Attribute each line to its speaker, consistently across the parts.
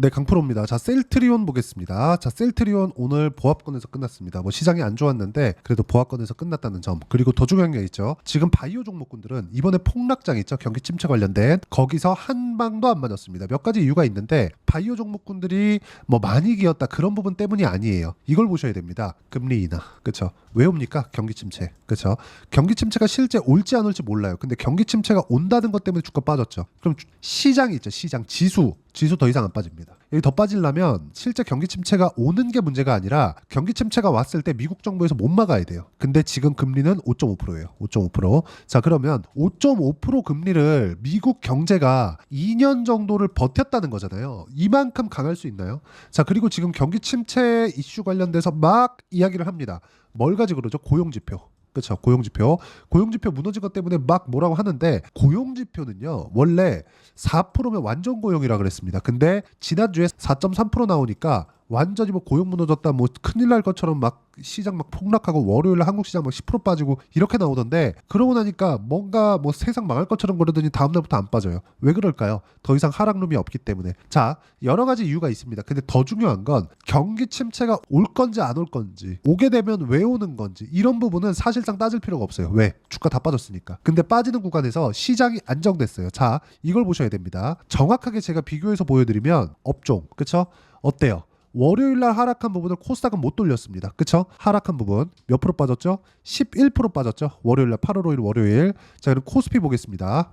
Speaker 1: 네, 강프로입니다. 자, 셀트리온 보겠습니다. 자, 셀트리온 오늘 보합권에서 끝났습니다. 뭐 시장이 안 좋았는데 그래도 보합권에서 끝났다는 점. 그리고 더 중요한 게 있죠. 지금 바이오 종목군들은 이번에 폭락장 있죠. 경기 침체 관련된 거기서 한 방도 안 맞았습니다. 몇 가지 이유가 있는데 바이오 종목군들이 뭐 많이 기었다 그런 부분 때문이 아니에요. 이걸 보셔야 됩니다. 금리 인하. 그렇죠? 왜 옵니까? 경기 침체. 그렇죠? 경기 침체가 실제 올지 안 올지 몰라요. 근데 경기 침체가 온다는 것 때문에 주가 빠졌죠. 그럼 시장이 있죠. 시장 지수 더 이상 안 빠집니다. 여기 더 빠지려면 실제 경기 침체가 오는 게 문제가 아니라 경기 침체가 왔을 때 미국 정부에서 못 막아야 돼요. 근데 지금 금리는 5.5%예요. 5.5%. 자, 그러면 5.5% 금리를 미국 경제가 2년 정도를 버텼다는 거잖아요. 이만큼 강할 수 있나요? 자, 그리고 지금 경기 침체 이슈 관련돼서 막 이야기를 합니다. 뭘 가지고 그러죠? 고용지표. 그렇죠. 고용지표 무너진 것 때문에 막 뭐라고 하는데 고용지표는요 원래 4%면 완전 고용이라 그랬습니다. 근데 지난주에 4.3% 나오니까 완전히 뭐 고용 무너졌다 뭐 큰일 날 것처럼 막 시장 막 폭락하고 월요일에 한국 시장 막 10% 빠지고 이렇게 나오던데 그러고 나니까 뭔가 뭐 세상 망할 것처럼 그러더니 다음날부터 안 빠져요. 왜 그럴까요? 더 이상 하락룸이 없기 때문에. 자, 여러 가지 이유가 있습니다. 근데 더 중요한 건 경기 침체가 올 건지 안 올 건지 오게 되면 왜 오는 건지 이런 부분은 사실상 따질 필요가 없어요. 왜? 주가 다 빠졌으니까. 근데 빠지는 구간에서 시장이 안정됐어요. 자, 이걸 보셔야 됩니다. 정확하게 제가 비교해서 보여드리면 업종 그쵸? 어때요? 월요일날 하락한 부분을 코스닥은 못 돌렸습니다. 그쵸? 하락한 부분 몇 프로 빠졌죠? 11% 빠졌죠? 월요일날 8월 5일 월요일. 자, 그럼 코스피 보겠습니다.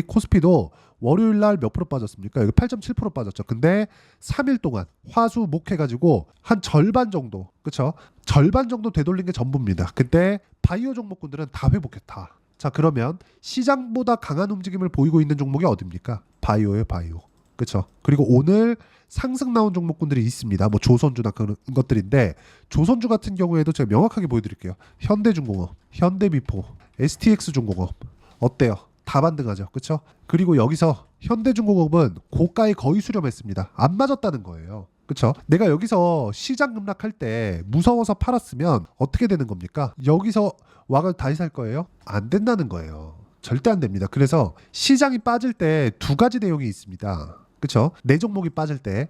Speaker 1: 코스피도 월요일날 몇 프로 빠졌습니까? 여기 8.7% 빠졌죠. 근데 3일 동안 화수 목 해가지고 한 절반 정도 그쵸? 절반 정도 되돌린 게 전부입니다. 근데 바이오 종목군들은 다 회복했다. 자, 그러면 시장보다 강한 움직임을 보이고 있는 종목이 어딥니까? 바이오예요, 바이오. 그렇죠. 그리고 오늘 상승 나온 종목군들이 있습니다. 뭐 조선주나 그런 것들인데 조선주 같은 경우에도 제가 명확하게 보여드릴게요. 현대중공업, 현대미포, STX중공업 어때요? 다 반등하죠. 그렇죠? 그리고 여기서 현대중공업은 고가에 거의 수렴했습니다. 안 맞았다는 거예요. 그렇죠? 내가 여기서 시장 급락할 때 무서워서 팔았으면 어떻게 되는 겁니까? 여기서 와가 다시 살 거예요? 안 된다는 거예요. 절대 안 됩니다. 그래서 시장이 빠질 때 두 가지 내용이 있습니다. 그렇죠? 내 종목이 빠질 때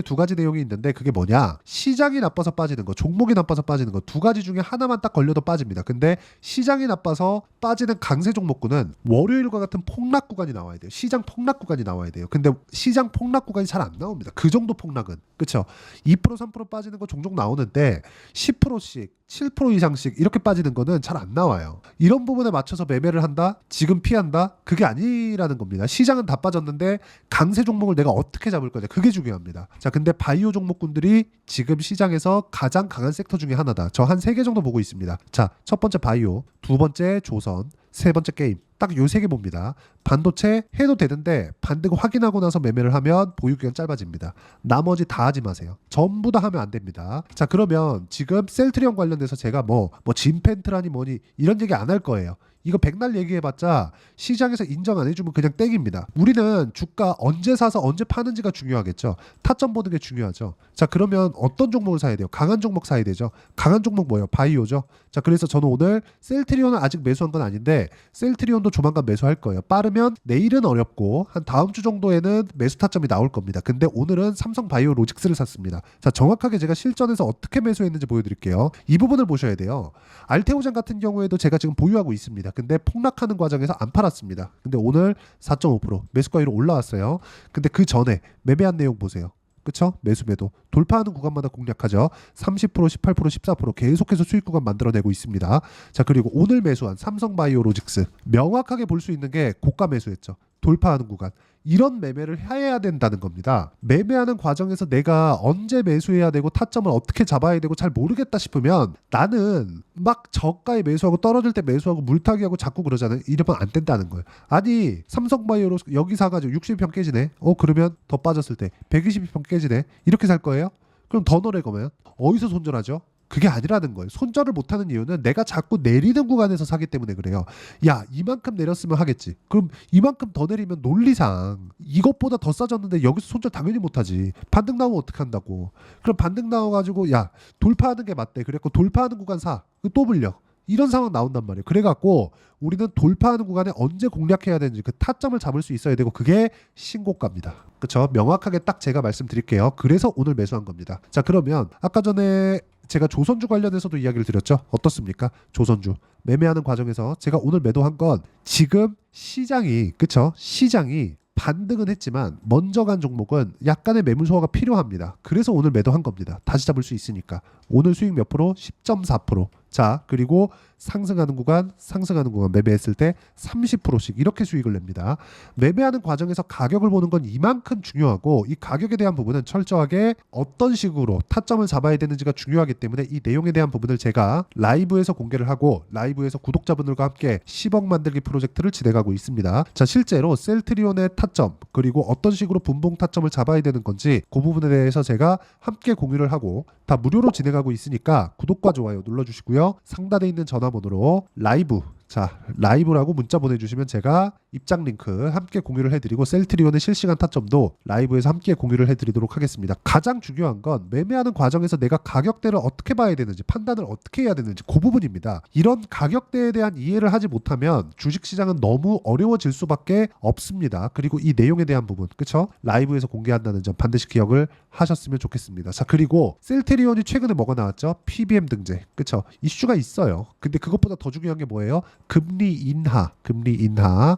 Speaker 1: 두 가지 내용이 있는데 그게 뭐냐? 시장이 나빠서 빠지는 거, 종목이 나빠서 빠지는 거 두 가지 중에 하나만 딱 걸려도 빠집니다. 근데 시장이 나빠서 빠지는 강세 종목군은 월요일과 같은 폭락 구간이 나와야 돼요. 시장 폭락 구간이 나와야 돼요. 근데 시장 폭락 구간이 잘 안 나옵니다. 그 정도 폭락은. 그렇죠? 2% 3% 빠지는 거 종종 나오는데 10%씩 7% 이상씩 이렇게 빠지는 거는 잘 안 나와요. 이런 부분에 맞춰서 매매를 한다? 지금 피한다? 그게 아니라는 겁니다. 시장은 다 빠졌는데 강세 종목을 내가 어떻게 잡을 거냐? 그게 중요합니다. 자, 근데 바이오 종목군들이 지금 시장에서 가장 강한 섹터 중에 하나다. 저 한 3개 정도 보고 있습니다. 자, 첫 번째 바이오, 두 번째 조선, 세 번째 게임. 딱 요 3개 봅니다. 반도체 해도 되는데 반등 확인하고 나서 매매를 하면 보유기간 짧아집니다. 나머지 다 하지 마세요. 전부 다 하면 안 됩니다. 자, 그러면 지금 셀트리온 관련돼서 제가 뭐 진펜트라니 뭐니 이런 얘기 안 할 거예요. 이거 백날 얘기해봤자 시장에서 인정 안 해주면 그냥 땡입니다. 우리는 주가 언제 사서 언제 파는지가 중요하겠죠. 타점 보는 게 중요하죠. 자, 그러면 어떤 종목을 사야 돼요? 강한 종목 사야 되죠. 강한 종목 뭐예요? 바이오죠. 자, 그래서 저는 오늘 셀트리온은 아직 매수한 건 아닌데 셀트리온도 조만간 매수할 거예요. 빠르면 내일은 어렵고 한 다음 주 정도에는 매수 타점이 나올 겁니다. 근데 오늘은 삼성바이오로직스를 샀습니다. 자, 정확하게 제가 실전에서 어떻게 매수했는지 보여드릴게요. 이 부분을 보셔야 돼요. 알테오젠 같은 경우에도 제가 지금 보유하고 있습니다. 근데 폭락하는 과정에서 안 팔았습니다. 근데 오늘 4.5% 매수가위로 올라왔어요. 근데 그 전에 매매한 내용 보세요. 그쵸? 매수매도 돌파하는 구간마다 공략하죠. 30%, 18%, 14% 계속해서 수익 구간 만들어내고 있습니다. 자, 그리고 오늘 매수한 삼성바이오로직스 명확하게 볼 수 있는 게 고가 매수했죠. 돌파하는 구간. 이런 매매를 해야 된다는 겁니다. 매매하는 과정에서 내가 언제 매수해야 되고 타점을 어떻게 잡아야 되고 잘 모르겠다 싶으면 나는 막 저가에 매수하고 떨어질 때 매수하고 물타기하고 자꾸 그러잖아요. 이러면 안 된다는 거예요. 아니 삼성바이오로 여기 사가지고 60편 깨지네. 그러면 더 빠졌을 때 120편 깨지네. 이렇게 살 거예요? 그럼 더 노래 거면 어디서 손절하죠? 그게 아니라는 거예요. 손절을 못하는 이유는 내가 자꾸 내리는 구간에서 사기 때문에 그래요. 야, 이만큼 내렸으면 하겠지. 그럼 이만큼 더 내리면 논리상 이것보다 더 싸졌는데 여기서 손절 당연히 못하지. 반등 나오면 어떻게 한다고. 그럼 반등 나와가지고 야 돌파하는 게 맞대. 그래갖고 돌파하는 구간 사. 또 물려. 이런 상황 나온단 말이에요. 그래갖고 우리는 돌파하는 구간에 언제 공략해야 되는지 그 타점을 잡을 수 있어야 되고 그게 신고가입니다. 그렇죠? 명확하게 딱 제가 말씀드릴게요. 그래서 오늘 매수한 겁니다. 자, 그러면 아까 전에 제가 조선주 관련해서도 이야기를 드렸죠. 어떻습니까? 조선주 매매하는 과정에서 제가 오늘 매도한 건 지금 시장이 그렇죠? 시장이 반등은 했지만 먼저 간 종목은 약간의 매물 소화가 필요합니다. 그래서 오늘 매도한 겁니다. 다시 잡을 수 있으니까. 오늘 수익 몇 프로? 10.4%. 자, 그리고 상승하는 구간 매매했을 때 30%씩 이렇게 수익을 냅니다. 매매하는 과정에서 가격을 보는 건 이만큼 중요하고 이 가격에 대한 부분은 철저하게 어떤 식으로 타점을 잡아야 되는지가 중요하기 때문에 이 내용에 대한 부분을 제가 라이브에서 공개를 하고 라이브에서 구독자분들과 함께 10억 만들기 프로젝트를 진행하고 있습니다. 자, 실제로 셀트리온의 타점 그리고 어떤 식으로 분봉 타점을 잡아야 되는 건지 그 부분에 대해서 제가 함께 공유를 하고 다 무료로 진행하고 있으니까 구독과 좋아요 눌러주시고요. 상단에 있는 전화번호로 라이브라고 문자 보내주시면 제가 입장 링크 함께 공유를 해드리고 셀트리온의 실시간 타점도 라이브에서 함께 공유를 해드리도록 하겠습니다. 가장 중요한 건 매매하는 과정에서 내가 가격대를 어떻게 봐야 되는지 판단을 어떻게 해야 되는지 그 부분입니다. 이런 가격대에 대한 이해를 하지 못하면 주식시장은 너무 어려워질 수밖에 없습니다. 그리고 이 내용에 대한 부분 그쵸? 라이브에서 공개한다는 점 반드시 기억을 하셨으면 좋겠습니다. 자, 그리고 셀트리온이 최근에 뭐가 나왔죠? PBM 등재 그쵸? 이슈가 있어요. 근데 그것보다 더 중요한 게 뭐예요? 금리 인하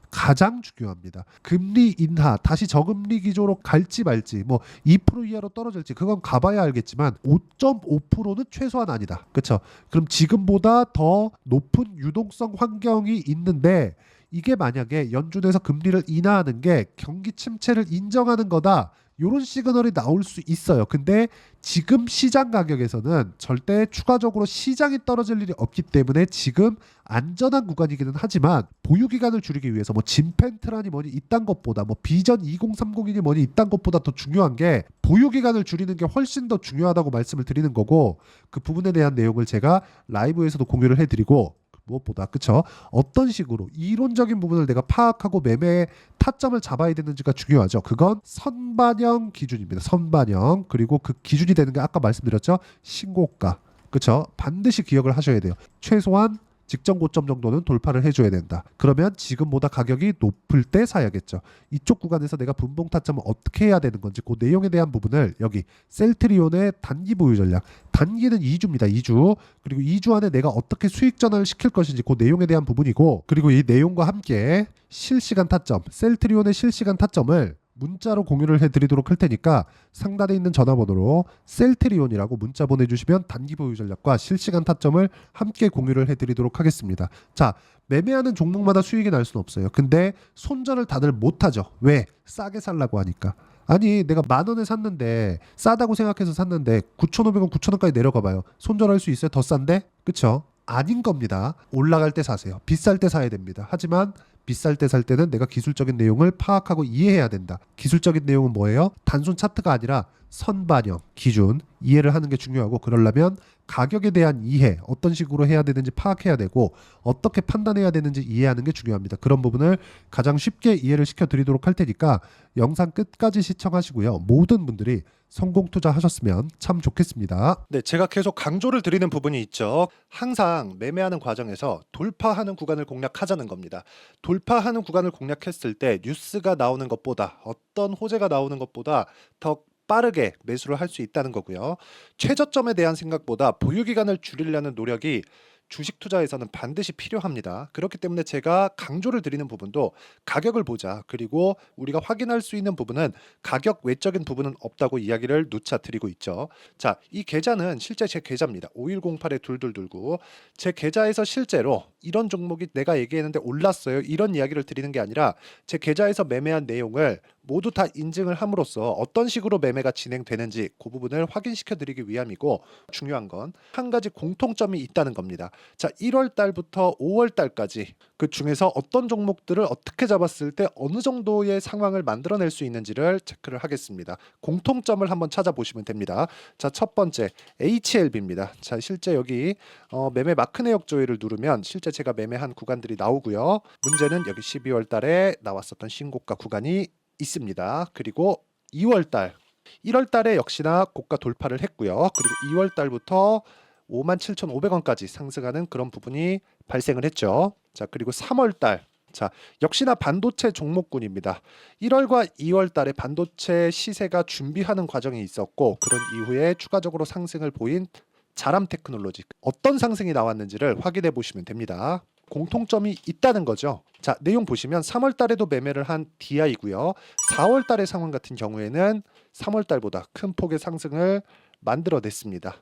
Speaker 1: 가장 중요합니다. 금리 인하 다시 저금리 기조로 갈지 말지 뭐 2% 이하로 떨어질지 그건 가봐야 알겠지만 5.5%는 최소한 아니다. 그렇죠? 그럼 지금보다 더 높은 유동성 환경이 있는데 이게 만약에 연준에서 금리를 인하하는 게 경기 침체를 인정하는 거다. 이런 시그널이 나올 수 있어요. 근데 지금 시장 가격에서는 절대 추가적으로 시장이 떨어질 일이 없기 때문에 지금 안전한 구간이기는 하지만 보유 기간을 줄이기 위해서 뭐 진펜트라니 뭐니 이딴 것보다 뭐 비전 2030이니 뭐니 이딴 것보다 더 중요한 게 보유 기간을 줄이는 게 훨씬 더 중요하다고 말씀을 드리는 거고 그 부분에 대한 내용을 제가 라이브에서도 공유를 해드리고 무엇보다 그쵸? 어떤 식으로 이론적인 부분을 내가 파악하고 매매의 타점을 잡아야 되는지가 중요하죠. 그건 선반영 기준입니다. 선반영 그리고 그 기준이 되는 게 아까 말씀드렸죠. 신고가 그쵸? 반드시 기억을 하셔야 돼요. 최소한 직전 고점 정도는 돌파를 해줘야 된다. 그러면 지금보다 가격이 높을 때 사야겠죠. 이쪽 구간에서 내가 분봉 타점을 어떻게 해야 되는 건지 그 내용에 대한 부분을 여기 셀트리온의 단기 보유 전략 단기는 2주입니다. 2주 그리고 2주 안에 내가 어떻게 수익 전환을 시킬 것인지 그 내용에 대한 부분이고 그리고 이 내용과 함께 실시간 타점 셀트리온의 실시간 타점을 문자로 공유를 해드리도록 할 테니까 상단에 있는 전화번호로 셀트리온이라고 문자 보내주시면 단기 보유 전략과 실시간 타점을 함께 공유를 해드리도록 하겠습니다. 자, 매매하는 종목마다 수익이 날 수는 없어요. 근데 손절을 다들 못하죠. 왜? 싸게 살라고 하니까. 아니 내가 10,000원에 샀는데 싸다고 생각해서 샀는데 9,500원 9,000원까지 내려가 봐요. 손절할 수 있어요? 더 싼데? 그쵸? 아닌 겁니다. 올라갈 때 사세요. 비쌀 때 사야 됩니다. 하지만 비쌀 때 살 때는 내가 기술적인 내용을 파악하고 이해해야 된다. 기술적인 내용은 뭐예요? 단순 차트가 아니라 선반영, 기준, 이해를 하는 게 중요하고 그러려면 가격에 대한 이해, 어떤 식으로 해야 되는지 파악해야 되고 어떻게 판단해야 되는지 이해하는 게 중요합니다. 그런 부분을 가장 쉽게 이해를 시켜드리도록 할 테니까 영상 끝까지 시청하시고요. 모든 분들이 성공 투자하셨으면 참 좋겠습니다. 네, 제가 계속 강조를 드리는 부분이 있죠. 항상 매매하는 과정에서 돌파하는 구간을 공략하자는 겁니다. 돌파하는 구간을 공략했을 때 뉴스가 나오는 것보다 어떤 호재가 나오는 것보다 더 빠르게 매수를 할 수 있다는 거고요. 최저점에 대한 생각보다 보유 기간을 줄이려는 노력이 주식 투자에서는 반드시 필요합니다. 그렇기 때문에 제가 강조를 드리는 부분도 가격을 보자. 그리고 우리가 확인할 수 있는 부분은 가격 외적인 부분은 없다고 이야기를 누차 드리고 있죠. 자, 이 계좌는 실제 제 계좌입니다. 5108-2229. 제 계좌에서 실제로 이런 종목이 내가 얘기했는데 올랐어요. 이런 이야기를 드리는 게 아니라 제 계좌에서 매매한 내용을 모두 다 인증을 함으로써 어떤 식으로 매매가 진행되는지 그 부분을 확인시켜 드리기 위함이고 중요한 건 한 가지 공통점이 있다는 겁니다. 자, 1월 달부터 5월 달까지 그 중에서 어떤 종목들을 어떻게 잡았을 때 어느 정도의 상황을 만들어낼 수 있는지를 체크를 하겠습니다. 공통점을 한번 찾아보시면 됩니다. 자, 첫 번째 HLB입니다. 자, 실제 여기 매매 마크 내역 조회를 누르면 실제 제가 매매한 구간들이 나오고요. 문제는 여기 12월 달에 나왔었던 신고가 구간이 있습니다. 그리고 2월 달 1월 달에 역시나 고가 돌파를 했고요. 그리고 2월 달부터 57,500원까지 상승하는 그런 부분이 발생을 했죠. 자, 그리고 3월 달. 자, 역시나 반도체 종목군입니다. 1월과 2월 달에 반도체 시세가 준비하는 과정이 있었고 그런 이후에 추가적으로 상승을 보인 자람 테크놀로지. 어떤 상승이 나왔는지를 확인해 보시면 됩니다. 공통점이 있다는 거죠. 자, 내용 보시면 3월 달에도 매매를 한 DI고요. 4월 달의 상황 같은 경우에는 3월 달보다 큰 폭의 상승을 만들어냈습니다.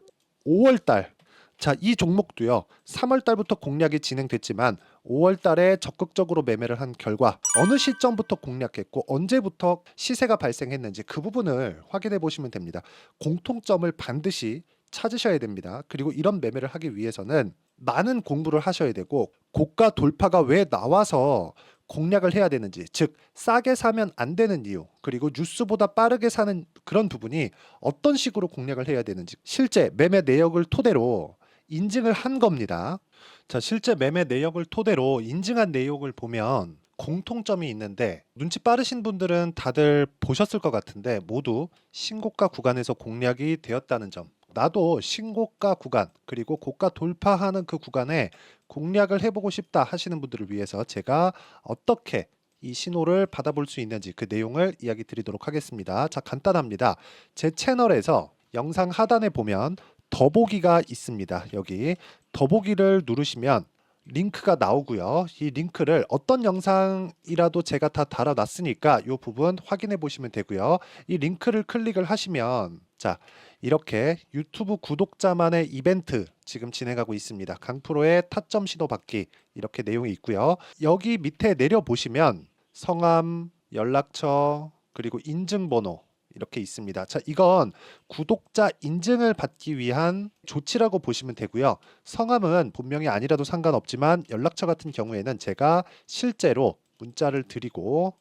Speaker 1: 5월 달. 자, 이 종목도요. 3월 달부터 공략이 진행됐지만 5월 달에 적극적으로 매매를 한 결과 어느 시점부터 공략했고 언제부터 시세가 발생했는지 그 부분을 확인해 보시면 됩니다. 공통점을 반드시 찾으셔야 됩니다. 그리고 이런 매매를 하기 위해서는 많은 공부를 하셔야 되고 고가 돌파가 왜 나와서 공략을 해야 되는지, 즉 싸게 사면 안 되는 이유, 그리고 뉴스보다 빠르게 사는 그런 부분이 어떤 식으로 공략을 해야 되는지 실제 매매 내역을 토대로 인증을 한 겁니다. 자, 실제 매매 내역을 토대로 인증한 내용을 보면 공통점이 있는데 눈치 빠르신 분들은 다들 보셨을 것 같은데 모두 신고가 구간에서 공략이 되었다는 점. 나도 신고가 구간 그리고 고가 돌파하는 그 구간에 공략을 해보고 싶다 하시는 분들을 위해서 제가 어떻게 이 신호를 받아볼 수 있는지 그 내용을 이야기 드리도록 하겠습니다. 자, 간단합니다. 제 채널에서 영상 하단에 보면 더보기가 있습니다. 여기 더보기를 누르시면 링크가 나오고요. 이 링크를 어떤 영상이라도 제가 다 달아놨으니까 이 부분 확인해 보시면 되고요. 이 링크를 클릭을 하시면 자, 이렇게 유튜브 구독자만의 이벤트 지금 진행하고 있습니다. 강프로의 타점 신호 받기 이렇게 내용이 있고요. 여기 밑에 내려 보시면 성함, 연락처, 그리고 인증번호 이렇게 있습니다. 자, 이건 구독자 인증을 받기 위한 조치라고 보시면 되고요. 성함은 본명이 아니라도 상관없지만 연락처 같은 경우에는 제가 실제로 문자를 드리고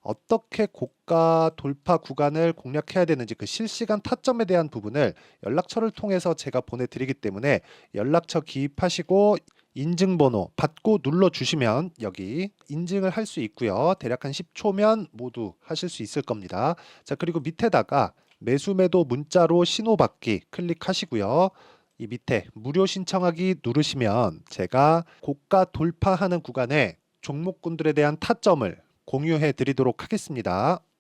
Speaker 1: 어떻게 고가 돌파 구간을 공략해야 되는지 그 실시간 타점에 대한 부분을 연락처를 통해서 제가 보내드리기 때문에 연락처 기입하시고 인증번호 받고 눌러주시면 여기 인증을 할 수 있고요. 대략 한 10초면 모두 하실 수 있을 겁니다. 자, 그리고 밑에다가 매수 매도 문자로 신호받기 클릭하시고요. 이 밑에 무료 신청하기 누르시면 제가 고가 돌파하는 구간에 종목군들에 대한 타점을 공유해 드리도록 하겠습니다.